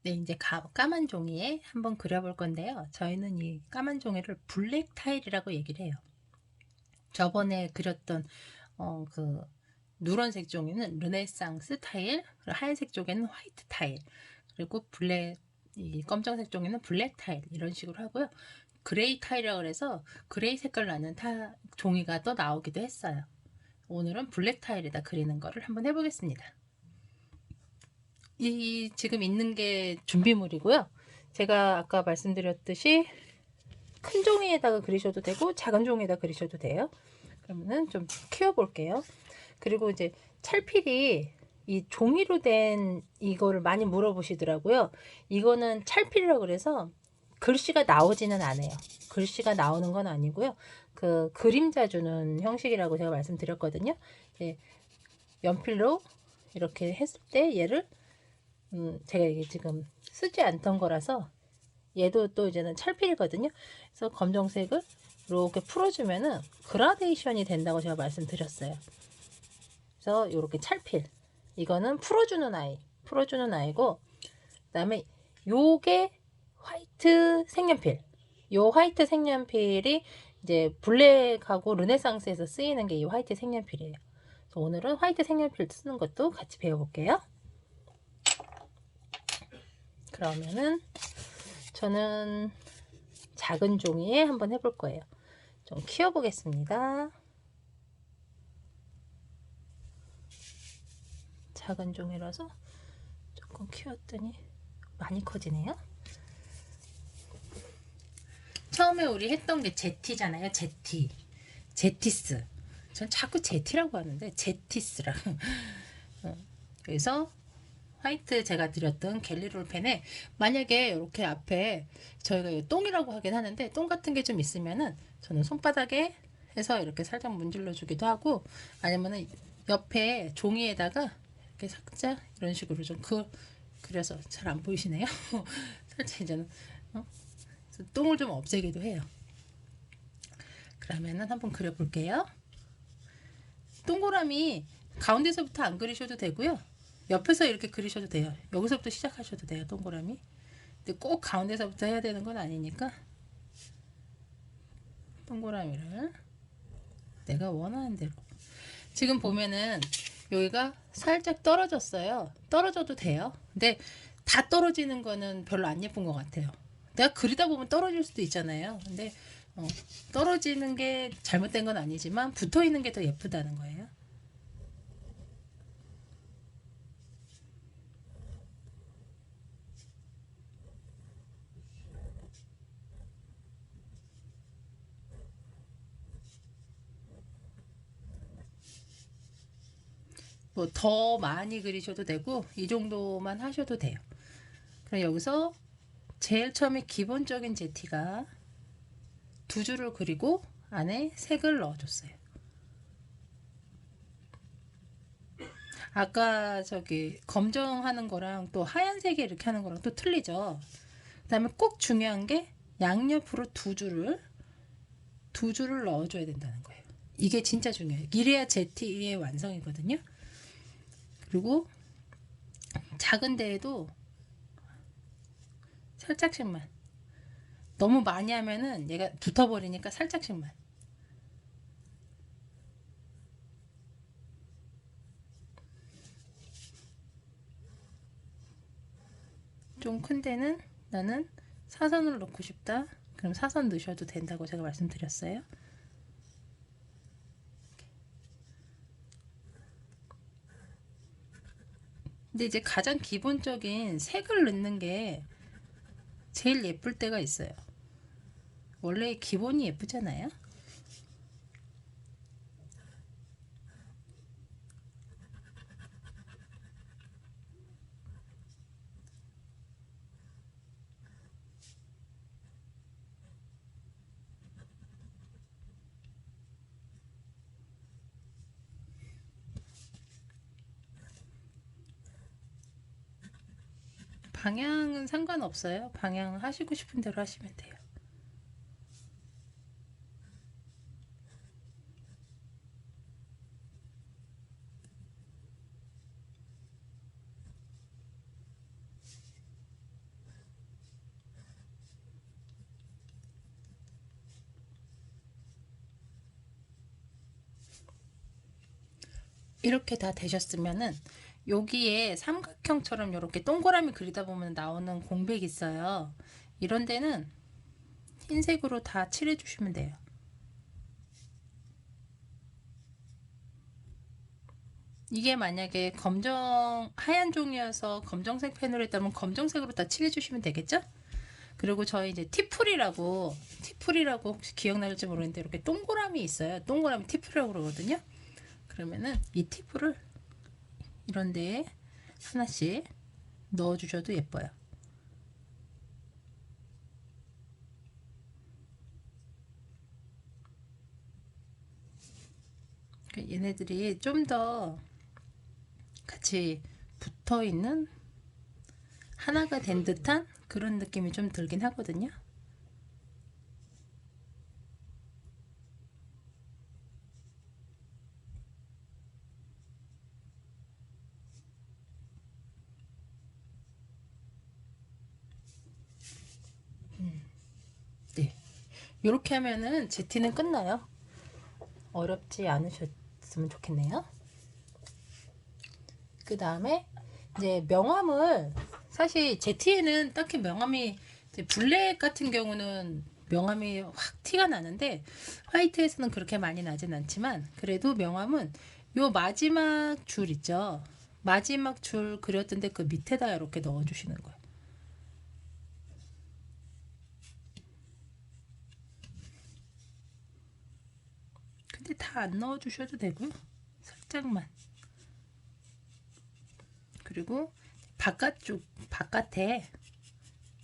네, 이제 까만 종이에 한번 그려볼 건데요. 저희는 이 까만 종이를 블랙 타일이라고 얘기를 해요. 저번에 그렸던 그 누런색 종이는 르네상스 타일, 그리고 하얀색 종이는 화이트 타일, 그리고 이 검정색 종이는 블랙 타일 이런 식으로 하고요. 그레이 타일이라고 해서 그레이 색깔 나는 종이가 또 나오기도 했어요. 오늘은 블랙 타일에다 그리는 거를 한번 해보겠습니다. 이 지금 있는 게 준비물이고요. 제가 아까 말씀드렸듯이 큰 종이에다가 그리셔도 되고 작은 종이에다 그리셔도 돼요. 그러면은 좀 키워 볼게요. 그리고 이제 찰필이 이 종이로 된 이거를 많이 물어보시더라고요. 이거는 찰필이라고 그래서 글씨가 나오지는 않아요. 글씨가 나오는 건 아니고요. 그 그림자 주는 형식이라고 제가 말씀드렸거든요. 예, 연필로 이렇게 했을 때 얘를 제가 이게 지금 쓰지 않던 거라서 얘도 또 이제는 찰필이거든요. 그래서 검정색을 이렇게 풀어주면은 그라데이션이 된다고 제가 말씀드렸어요. 그래서 이렇게 찰필. 이거는 풀어주는 아이고, 그다음에 요게 화이트 색연필. 요 화이트 색연필이 이제 블랙하고 르네상스에서 쓰이는 게 이 화이트 색연필이에요. 그래서 오늘은 화이트 색연필 쓰는 것도 같이 배워볼게요. 그러면은 저는 작은 종이에 한번 해볼 거예요. 좀 키워보겠습니다. 작은 종이라서 조금 키웠더니 많이 커지네요. 처음에 우리 했던 게 제티잖아요. 제티스. 전 자꾸 제티라고 하는데 제티스라. 그래서 화이트 제가 드렸던 갤리롤 펜에 만약에 이렇게 앞에 저희가 똥이라고 하긴 하는데 똥 같은 게 좀 있으면은 저는 손바닥에 해서 이렇게 살짝 문질러 주기도 하고, 아니면은 옆에 종이에다가 이렇게 살짝 이런 식으로 좀 그려서 잘 안 보이시네요. 살짝 이제는 똥을 좀 없애기도 해요. 그러면은 한번 그려볼게요. 동그라미 가운데서부터 안 그리셔도 되고요. 옆에서 이렇게 그리셔도 돼요. 여기서부터 시작하셔도 돼요. 동그라미. 근데 꼭 가운데서부터 해야 되는 건 아니니까 동그라미를 내가 원하는 대로. 지금 보면은 여기가 살짝 떨어졌어요. 떨어져도 돼요. 근데 다 떨어지는 거는 별로 안 예쁜 것 같아요. 내가 그리다 보면 떨어질 수도 있잖아요. 근데 떨어지는 게 잘못된 건 아니지만 붙어 있는 게 더 예쁘다는 거예요. 뭐 더 많이 그리셔도 되고 이 정도만 하셔도 돼요. 그럼 여기서 제일 처음에 기본적인 제티가 두 줄을 그리고 안에 색을 넣어줬어요. 아까 저기 검정하는 거랑 또 하얀색이 이렇게 하는 거랑 또 틀리죠. 그 다음에 꼭 중요한 게 양옆으로 두 줄을 넣어줘야 된다는 거예요. 이게 진짜 중요해요. 이래야 제티의 완성이거든요. 그리고 작은 데에도 살짝씩만, 너무 많이 하면은 얘가 붙어버리니까 살짝씩만. 좀 큰 데는 나는 사선을 넣고 싶다. 그럼 사선 넣으셔도 된다고 제가 말씀드렸어요. 근데 이제 가장 기본적인 색을 넣는 게 제일 예쁠 때가 있어요. 원래 기본이 예쁘잖아요. 방향은 상관없어요. 방향 하시고 싶은 대로 하시면 돼요. 이렇게 다 되셨으면은 여기에 삼각형처럼 이렇게 동그라미 그리다 보면 나오는 공백 있어요. 이런 데는 흰색으로 다 칠해 주시면 돼요. 이게 만약에 검정 하얀 종이어서 검정색 펜으로 했다면 검정색으로 다 칠해 주시면 되겠죠? 그리고 저희 이제 티풀이라고 혹시 기억날지 모르겠는데 이렇게 동그라미 있어요. 동그라미 티풀이라고 그러거든요. 그러면은 이 티풀을 이런 데에 하나씩 넣어 주셔도 예뻐요. 얘네들이 좀 더 같이 붙어 있는 하나가 된 듯한 그런 느낌이 좀 들긴 하거든요. 네. 이렇게 하면은 제티는 끝나요. 어렵지 않으셨으면 좋겠네요. 그 다음에 이제 명암을 사실 제티에는 딱히 명암이 블랙 같은 경우는 명암이 확 티가 나는데 화이트에서는 그렇게 많이 나진 않지만 그래도 명암은 요 마지막 줄 있죠. 마지막 줄 그렸던데 그 밑에다 이렇게 넣어주시는 거예요. 근데 다 안 넣어주셔도 되고요. 살짝만. 그리고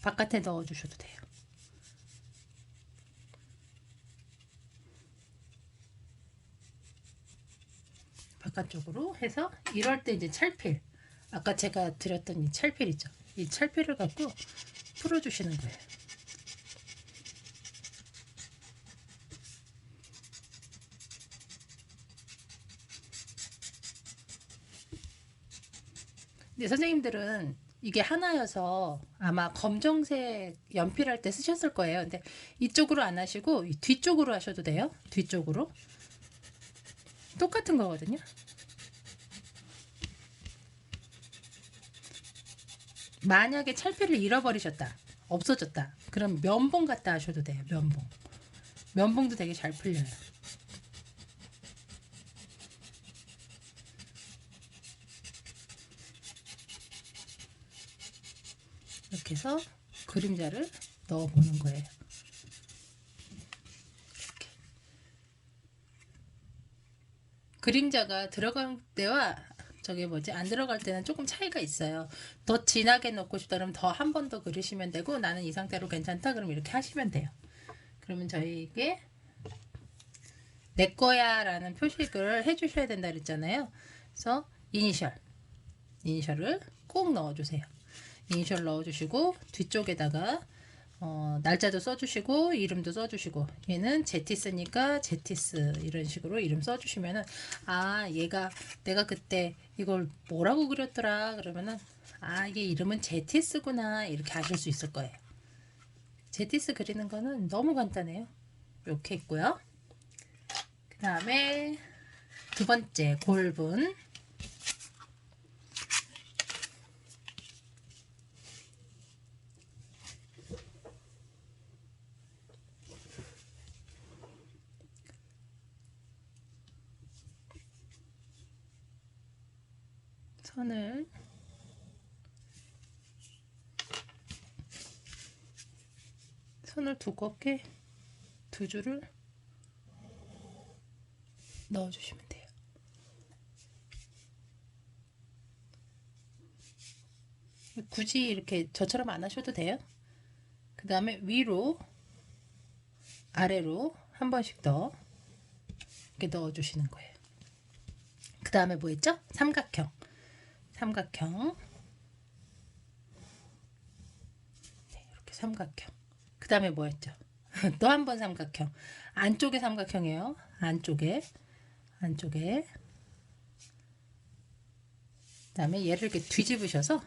바깥에 넣어주셔도 돼요. 바깥쪽으로 해서 이럴 때 이제 찰필 아까 제가 드렸던 이 찰필 있죠. 이 찰필을 갖고 풀어주시는 거예요. 근데 선생님들은 이게 하나여서 아마 검정색 연필할 때 쓰셨을 거예요. 근데 이쪽으로 안 하시고 뒤쪽으로 하셔도 돼요. 뒤쪽으로. 똑같은 거거든요. 만약에 찰필을 잃어버리셨다. 없어졌다. 그럼 면봉 갖다 하셔도 돼요. 면봉. 면봉도 되게 잘 풀려요. 이렇게 해서 그림자를 넣어보는 거예요. 이렇게. 그림자가 들어갈 때와 저게 뭐지 안 들어갈 때는 조금 차이가 있어요. 더 진하게 넣고 싶다 그러면 더 한 번 더 그리시면 되고 나는 이 상태로 괜찮다 그러면 이렇게 하시면 돼요. 그러면 저희에게 내 거야 라는 표식을 해주셔야 된다 그랬잖아요. 그래서 이니셜을 꼭 넣어주세요. 이니셜 넣어주시고 뒤쪽에다가 날짜도 써주시고 이름도 써주시고 얘는 제티스니까 제티스 이런 식으로 이름 써주시면은 아 얘가 내가 그때 이걸 뭐라고 그렸더라 그러면은 아 이게 이름은 제티스구나 이렇게 아실 수 있을 거예요. 제티스 그리는 거는 너무 간단해요. 이렇게 있고요. 그 다음에 두 번째 골분 선을 두껍게 두 줄을 넣어주시면 돼요. 굳이 이렇게 저처럼 안 하셔도 돼요. 그 다음에 위로 아래로 한 번씩 더 이렇게 넣어주시는 거예요. 그 다음에 뭐 했죠? 삼각형. 네, 이렇게 삼각형. 그 다음에 뭐 했죠? 또 한 번 삼각형. 안쪽에 삼각형이에요. 안쪽에. 그 다음에 얘를 이렇게 뒤집으셔서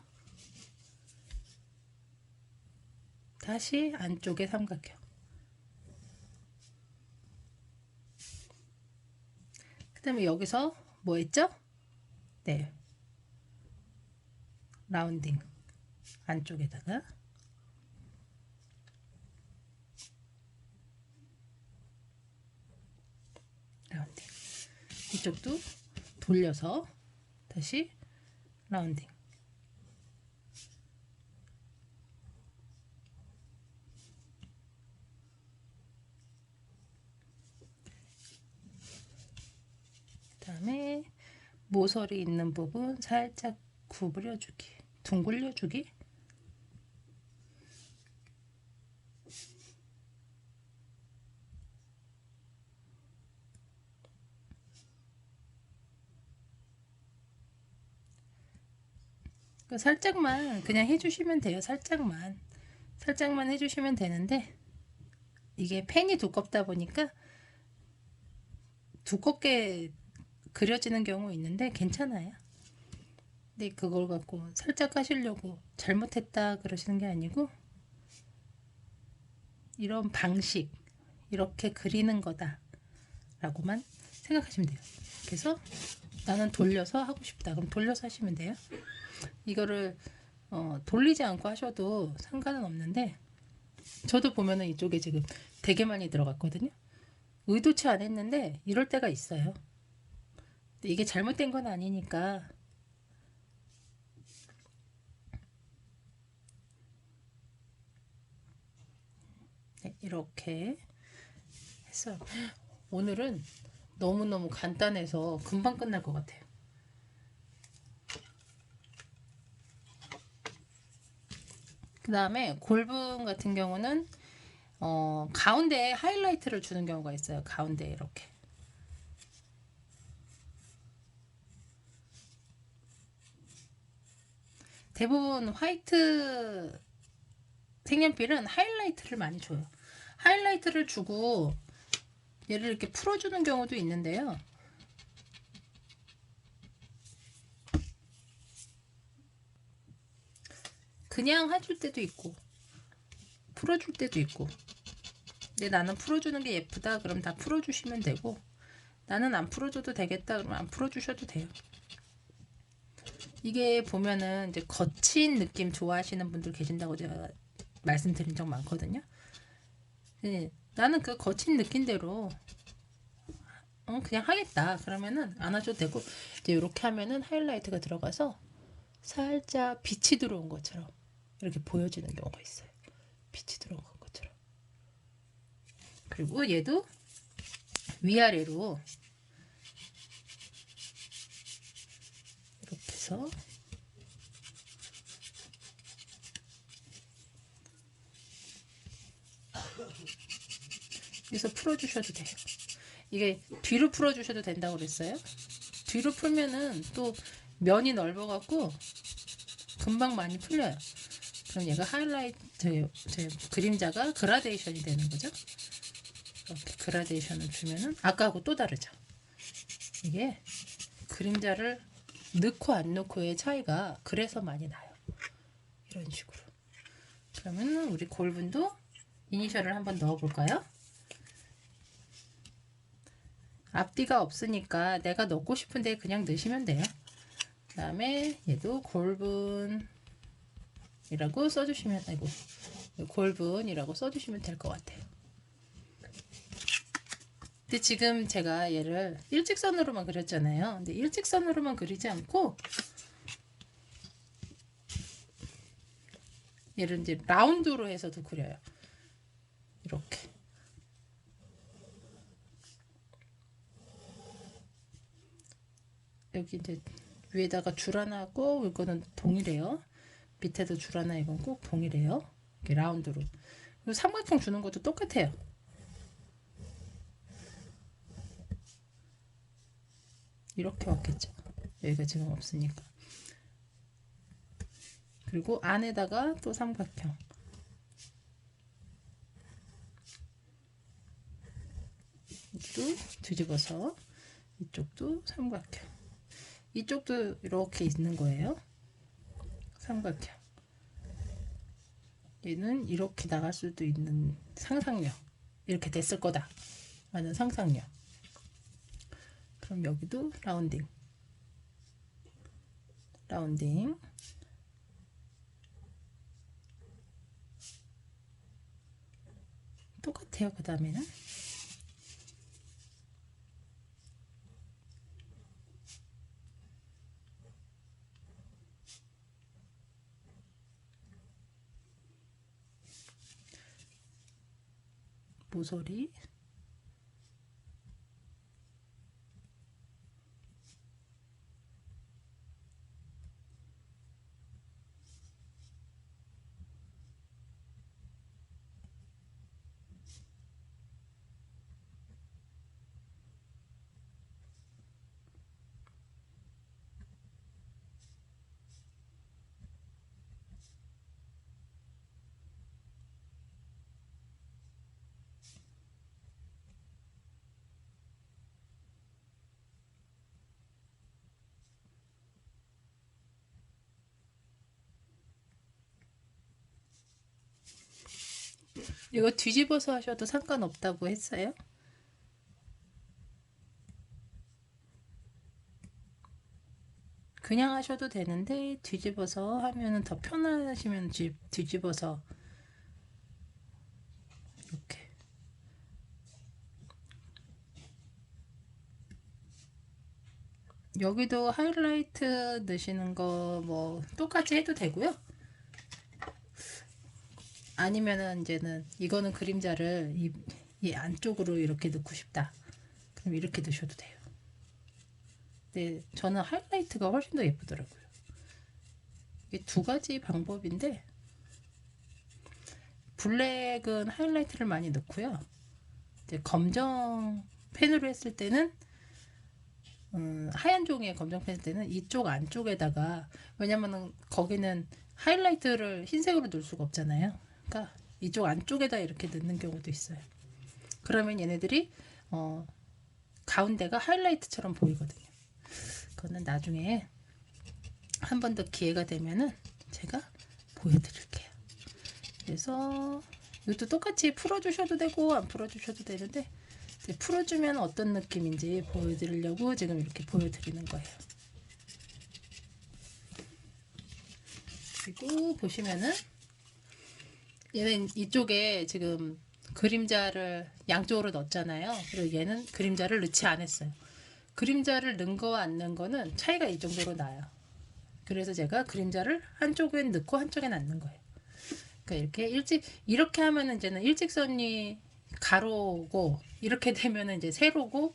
다시 안쪽에 삼각형. 그 다음에 여기서 뭐 했죠? 네, 라운딩 안쪽에다가 라운딩, 이쪽도 돌려서 다시 라운딩. 그 다음에 모서리 있는 부분 살짝 구부려주기, 둥글려주기. 살짝만 그냥 해주시면 돼요. 살짝만 해주시면 되는데, 이게 펜이 두껍다 보니까 두껍게 그려지는 경우 있는데 괜찮아요. 근데 그걸 갖고 살짝 하시려고 잘못했다 그러시는 게 아니고, 이런 방식, 이렇게 그리는 거다 라고만 생각하시면 돼요. 그래서 나는 돌려서 하고 싶다, 그럼 돌려서 하시면 돼요. 이거를 돌리지 않고 하셔도 상관은 없는데, 저도 보면은 이쪽에 지금 되게 많이 들어갔거든요. 의도치 않았는데 이럴 때가 있어요. 근데 이게 잘못된 건 아니니까 네, 이렇게 해서 오늘은 너무너무 간단해서 금방 끝날 것 같아요. 그 다음에 골분 같은 경우는 가운데에 하이라이트를 주는 경우가 있어요. 가운데에 이렇게. 대부분 화이트 색연필은 하이라이트를 많이 줘요. 하이라이트를 주고 얘를 이렇게 풀어주는 경우도 있는데요. 그냥 해줄 때도 있고 풀어줄 때도 있고. 근데 나는 풀어주는 게 예쁘다 그럼 다 풀어주시면 되고, 나는 안 풀어줘도 되겠다 그러면 안 풀어주셔도 돼요. 이게 보면은 이제 거친 느낌 좋아하시는 분들 계신다고 제가 말씀드린 적 많거든요. 네, 나는 그 거친 느낌대로 그냥 하겠다 그러면은 안 하셔도 되고, 이제 이렇게 하면은 하이라이트가 들어가서 살짝 빛이 들어온 것처럼 이렇게 보여지는 경우가 있어요. 빛이 들어온 것처럼. 그리고 얘도 위아래로 이렇게 해서 여기서 풀어주셔도 돼요. 이게 뒤로 풀어주셔도 된다고 그랬어요. 뒤로 풀면은 또 면이 넓어갖고 금방 많이 풀려요. 그럼 얘가 하이라이트, 제 그림자가 그라데이션이 되는 거죠. 이렇게 그라데이션을 주면은 아까하고 또 다르죠. 이게 그림자를 넣고 안 넣고의 차이가 그래서 많이 나요. 이런 식으로. 그러면 우리 골분도 이니셜을 한번 넣어볼까요? 앞뒤가 없으니까 내가 넣고 싶은데 그냥 넣으시면 돼요. 그 다음에 얘도 골분이라고 써주시면, 아이고, 골분이라고 써주시면 될 것 같아요. 근데 지금 제가 얘를 일직선으로만 그렸잖아요. 근데 일직선으로만 그리지 않고 얘를 이제 라운드로 해서도 그려요. 이렇게. 여기 이제 위에다가 줄 하나 하고, 이거는 동일해요. 밑에도 줄 하나, 이건 꼭 동일해요. 이렇게 라운드로. 그리고 삼각형 주는 것도 똑같아요. 이렇게 왔겠죠. 여기가 지금 없으니까. 그리고 안에다가 또 삼각형. 이쪽도 뒤집어서 이쪽도 삼각형. 이쪽도 이렇게 있는 거예요. 삼각형. 얘는 이렇게 나갈 수도 있는 상상력. 이렇게 됐을 거다 라는 상상력. 그럼 여기도 라운딩. 라운딩. 똑같아요. 그 다음에는 모서리, 이거 뒤집어서 하셔도 상관없다고 했어요. 그냥 하셔도 되는데 뒤집어서 하면은 더 편하시면 뒤집어서 이렇게. 여기도 하이라이트 넣으시는 거 뭐 똑같이 해도 되고요. 아니면은 이제는 이거는 그림자를 이 안쪽으로 이렇게 넣고 싶다. 그럼 이렇게 넣으셔도 돼요. 근데 저는 하이라이트가 훨씬 더 예쁘더라고요. 이게 두 가지 방법인데 블랙은 하이라이트를 많이 넣고요. 이제 검정 펜으로 했을 때는 하얀 종이에 검정 펜 했을 때는 이쪽 안쪽에다가, 왜냐면은 거기는 하이라이트를 흰색으로 넣을 수가 없잖아요. 그러니까 이쪽 안쪽에다 이렇게 넣는 경우도 있어요. 그러면 얘네들이 가운데가 하이라이트처럼 보이거든요. 그거는 나중에 한 번 더 기회가 되면은 제가 보여드릴게요. 그래서 이것도 똑같이 풀어주셔도 되고 안 풀어주셔도 되는데, 이제 풀어주면 어떤 느낌인지 보여드리려고 지금 이렇게 보여드리는 거예요. 그리고 보시면은 얘는 이쪽에 지금 그림자를 양쪽으로 넣었잖아요. 그리고 얘는 그림자를 넣지 않았어요. 그림자를 넣은 거와 안 넣은 거는 차이가 이 정도로 나요. 그래서 제가 그림자를 한쪽엔 넣고 한쪽엔 안 넣은 거예요. 그러니까 이렇게 하면은 이제는 일직선이 가로고, 이렇게 되면은 이제 세로고,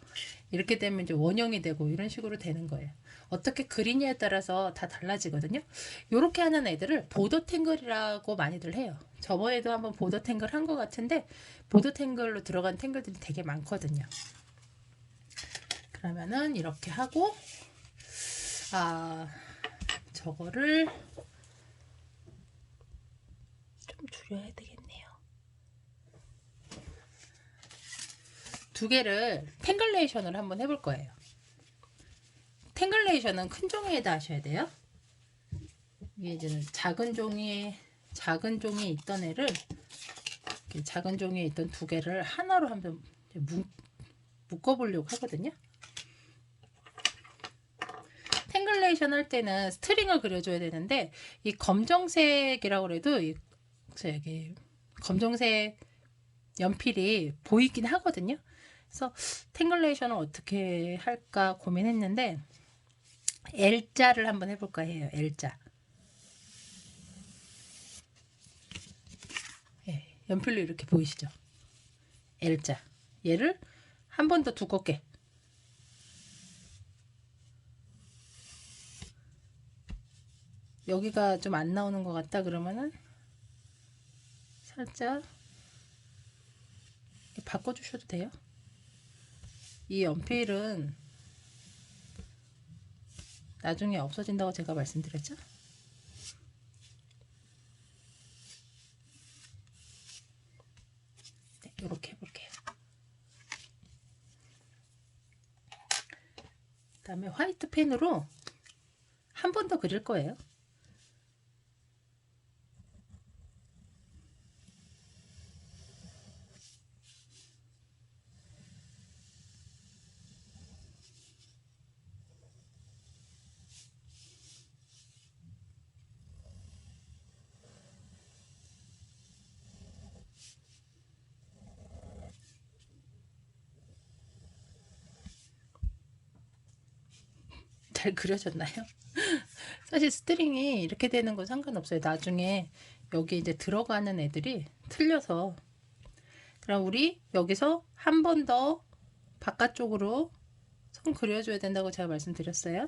이렇게 되면 이제 원형이 되고, 이런 식으로 되는 거예요. 어떻게 그리냐에 따라서 다 달라지거든요. 이렇게 하는 애들을 보더 탱글이라고 많이들 해요. 저번에도 한번 보더 탱글 한 것 같은데, 보더 탱글로 들어간 탱글들이 되게 많거든요. 그러면은 이렇게 하고, 저거를 좀 줄여야 되겠네요. 두 개를 탱글레이션을 한번 해볼 거예요. 탱글레이션은 큰 종이에다 하셔야 돼요. 이게 이제는 작은 종이에 있던 애를, 작은 종이에 있던 두 개를 하나로 한번 묶어보려고 하거든요. 탱글레이션 할 때는 스트링을 그려줘야 되는데, 이 검정색이라고 해도 여기 검정색 연필이 보이긴 하거든요. 그래서 탱글레이션을 어떻게 할까 고민했는데, L자를 한번 해볼까 해요. L자. 예, 연필로 이렇게 보이시죠? L자. 얘를 한 번 더 두껍게, 여기가 좀 안 나오는 것 같다 그러면은 살짝 바꿔주셔도 돼요. 이 연필은 나중에 없어진다고 제가 말씀드렸죠? 네, 이렇게 해볼게요. 그 다음에 화이트 펜으로 한 번 더 그릴 거예요. 잘 그려졌나요? 사실 스트링이 이렇게 되는 건 상관없어요. 나중에 여기 이제 들어가는 애들이 틀려서. 그럼 우리 여기서 한 번 더 바깥쪽으로 선 그려줘야 된다고 제가 말씀드렸어요.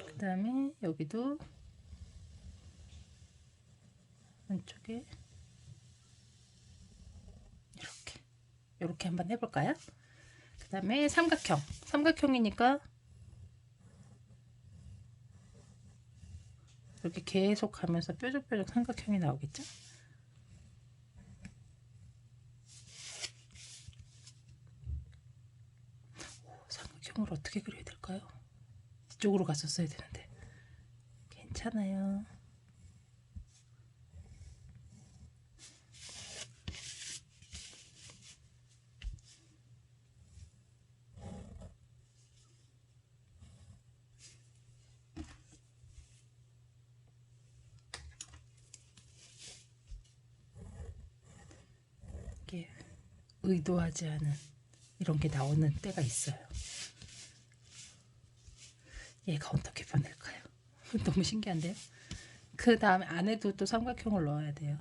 그 다음에 여기도 안쪽에 이렇게 한번 해볼까요? 그 다음에 삼각형이니까 이렇게 계속 가면서 뾰족뾰족 삼각형이 나오겠죠? 삼각형을 어떻게 그려야 될까요? 이쪽으로 갔었어야 되는데. 괜찮아요. 이게 의도하지 않은 이런 게 나오는 때가 있어요. 얘가 어떻게 변할까요? 너무 신기한데요? 그 다음에 안에도 또 삼각형을 넣어야 돼요.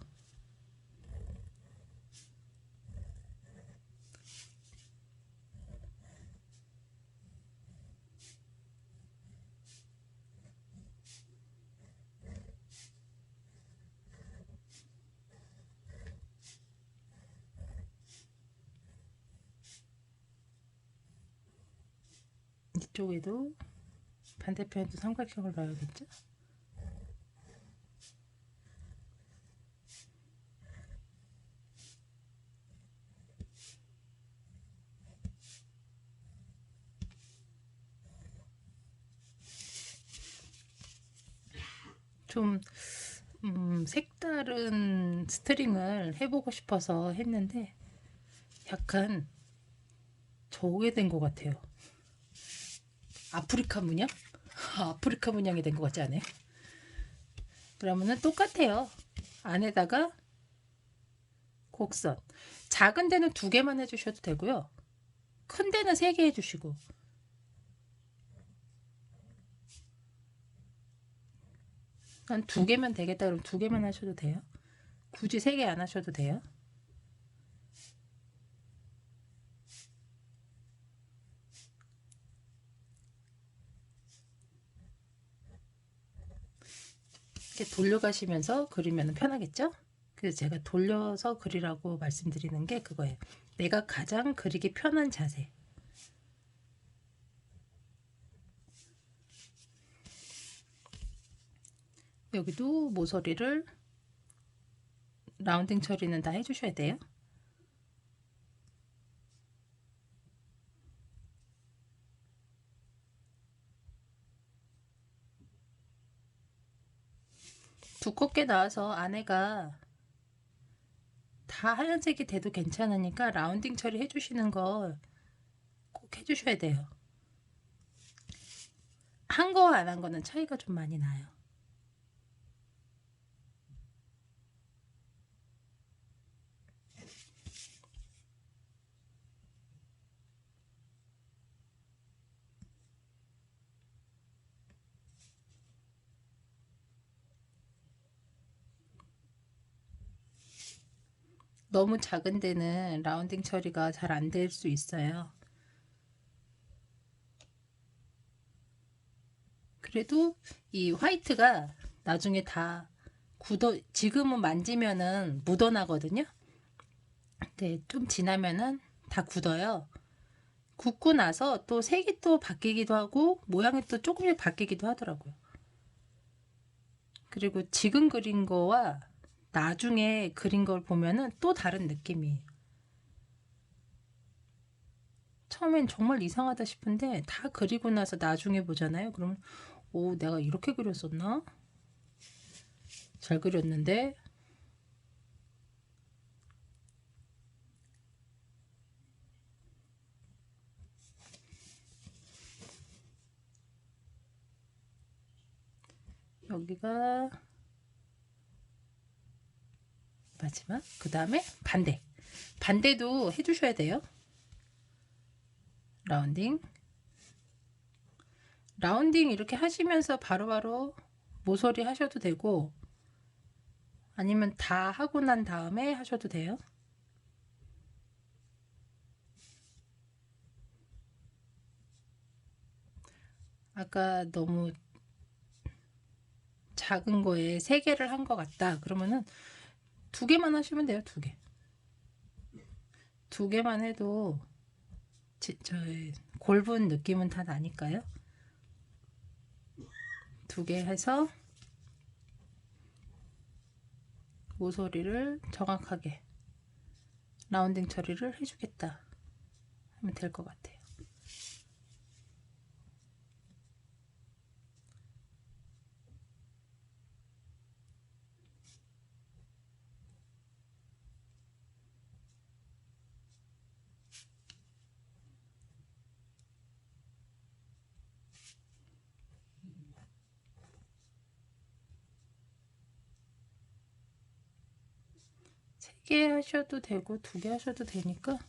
이쪽에도 반대편에도 삼각형을 넣어야겠죠? 좀 색다른 스트링을 해보고 싶어서 했는데 약간 저게 된 것 같아요. 아프리카 문양? 아프리카 문양이 된 것 같지 않아요? 그러면은 똑같아요. 안에다가 곡선. 작은 데는 2개만 해주셔도 되고요. 큰 데는 3개 해주시고. 한 2개면 되겠다 그럼 2개만 하셔도 돼요. 굳이 3개 안 하셔도 돼요. 이렇게 돌려가시면서 그리면 편하겠죠? 그래서 제가 돌려서 그리라고 말씀드리는 게 그거예요. 내가 가장 그리기 편한 자세. 여기도 모서리를 라운딩 처리는 다 해주셔야 돼요. 두껍게 나와서 안에가 다 하얀색이 돼도 괜찮으니까 라운딩 처리 해주시는 거 꼭 해주셔야 돼요. 한 거와 안 한 거는 차이가 좀 많이 나요. 너무 작은 데는 라운딩 처리가 잘 안 될 수 있어요. 그래도 이 화이트가 나중에 다 지금은 만지면은 묻어나거든요. 근데 좀 지나면은 다 굳어요. 굳고 나서 또 색이 또 바뀌기도 하고 모양이 또 조금씩 바뀌기도 하더라고요. 그리고 지금 그린 거와 나중에 그린 걸 보면은 또 다른 느낌이에요. 처음엔 정말 이상하다 싶은데 다 그리고 나서 나중에 보잖아요. 그러면 오, 내가 이렇게 그렸었나? 잘 그렸는데. 여기가 마지막. 그 다음에 반대. 반대도 해주셔야 돼요. 라운딩 이렇게 하시면서 바로바로 모서리 하셔도 되고, 아니면 다 하고 난 다음에 하셔도 돼요. 아까 너무 작은 거에 3개를 한 것 같다 그러면은 2개만 하시면 돼요. 2개. 2개만 해도 저의 골분 느낌은 다 나니까요. 2개 해서 모서리를 정확하게 라운딩 처리를 해주겠다 하면 될 것 같아요. 세 개 하셔도 되고 2개 하셔도 되니까.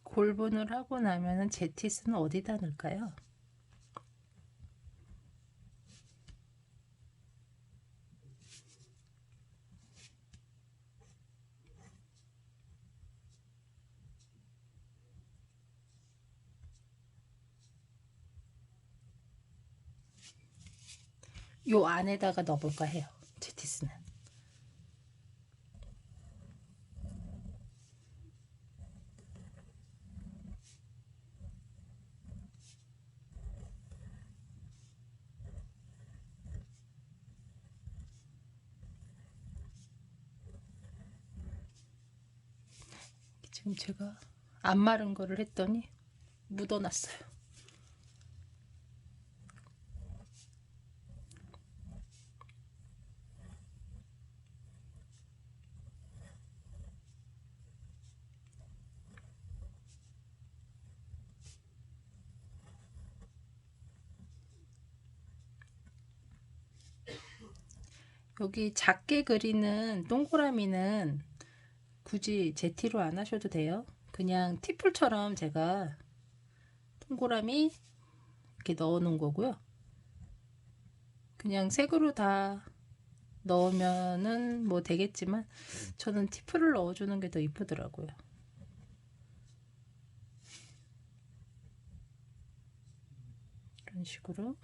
골분을 하고 나면은 제티스는 어디다 넣을까요? 요 안에다가 넣어볼까 해요. 제티스는. 지금 제가 안 마른 거를 했더니 묻어놨어요. 여기 작게 그리는 동그라미는 굳이 제티로 안 하셔도 돼요. 그냥 티풀처럼 제가 동그라미 이렇게 넣어 놓은 거고요. 그냥 색으로 다 넣으면은 뭐 되겠지만 저는 티풀을 넣어주는 게 더 이쁘더라고요. 이런 식으로.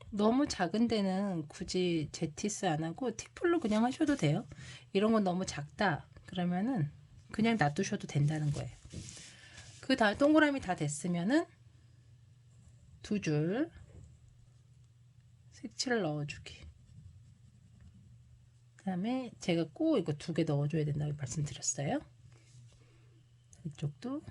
너무 작은 데는 굳이 제티스 안 하고 티풀로 그냥 하셔도 돼요. 이런 건 너무 작다 그러면은 그냥 놔두셔도 된다는 거예요. 그 다음 동그라미 다 됐으면은 2줄 색칠을 넣어주기. 그 다음에 제가 꼭 이거 2개 넣어줘야 된다고 말씀드렸어요. 이쪽도.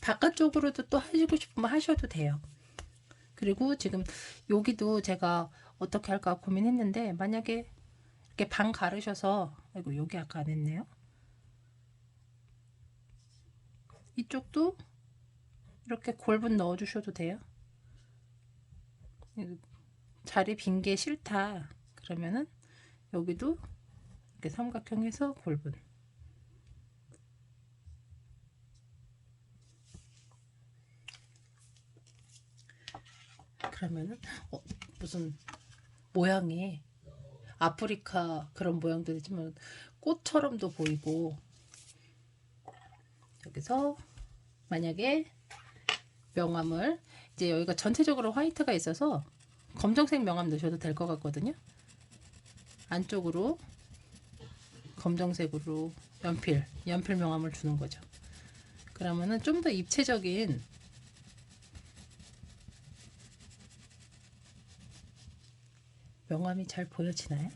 바깥쪽으로도 또 하시고 싶으면 하셔도 돼요. 그리고 지금 여기도 제가 어떻게 할까 고민했는데, 만약에 이렇게 반 가르셔서, 아이고 여기 아까 안 했네요. 이쪽도 이렇게 골분 넣어 주셔도 돼요. 자리 빈 게 싫다 그러면은 여기도 이렇게 삼각형에서 골분. 그러면은 무슨 모양이 아프리카 그런 모양들이지만 꽃처럼도 보이고, 여기서 만약에 명암을, 이제 여기가 전체적으로 화이트가 있어서 검정색 명암 넣으셔도 될 것 같거든요. 안쪽으로 검정색으로 연필 명암을 주는 거죠. 그러면은 좀 더 입체적인, 명암이 잘 보여지나요?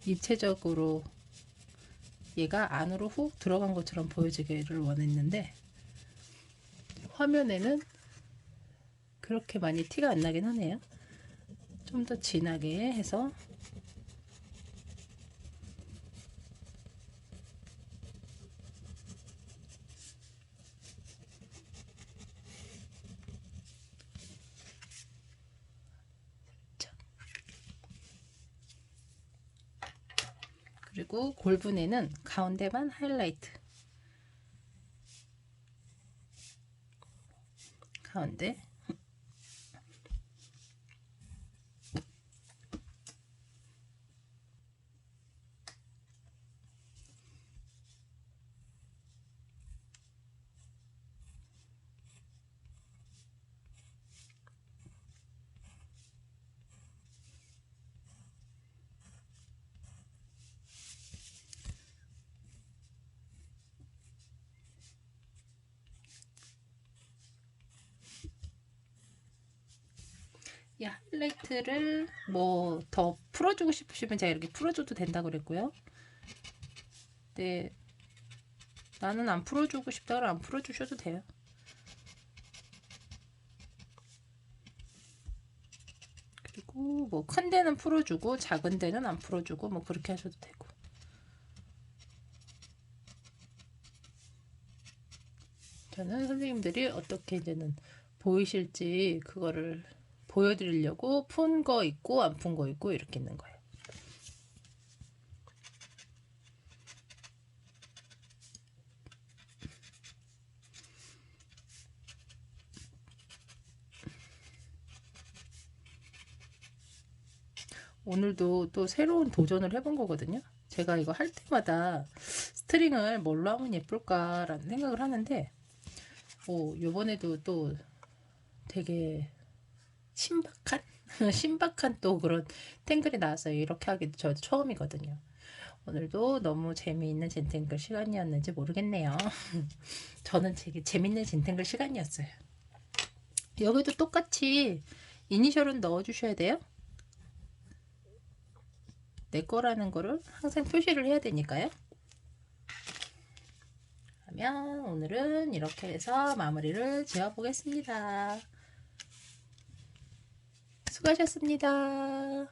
입체적으로 얘가 안으로 훅 들어간 것처럼 보여지기를 원했는데, 화면에는 그렇게 많이 티가 안 나긴 하네요. 좀 더 진하게 해서 그리고 골분에는 가운데만 하이라이트, 가운데. 이 하이라이트를 뭐 더 풀어주고 싶으시면 제가 이렇게 풀어줘도 된다고 그랬고요. 네, 나는 안 풀어주고 싶다 그러면 안 풀어주셔도 돼요. 그리고 뭐 큰 데는 풀어주고 작은 데는 안 풀어주고 뭐 그렇게 하셔도 되고. 저는 선생님들이 어떻게 이제는 보이실지 그거를 보여드리려고 푼 거 있고 안 푼 거 있고 이렇게 있는 거예요. 오늘도 또 새로운 도전을 해본 거거든요. 제가 이거 할 때마다 스트링을 뭘로 하면 예쁠까라는 생각을 하는데, 요번에도 또 되게 신박한 신박한 또 그런 탱글이 나왔어요. 이렇게 하기도 저 처음이거든요. 오늘도 너무 재미있는 젠탱글 시간이었는지 모르겠네요. 저는 되게 재밌는 젠탱글 시간이었어요. 여기도 똑같이 이니셜은 넣어주셔야 돼요. 내 거라는 거를 항상 표시를 해야 되니까요. 그러면 오늘은 이렇게 해서 마무리를 지어 보겠습니다. 수고하셨습니다.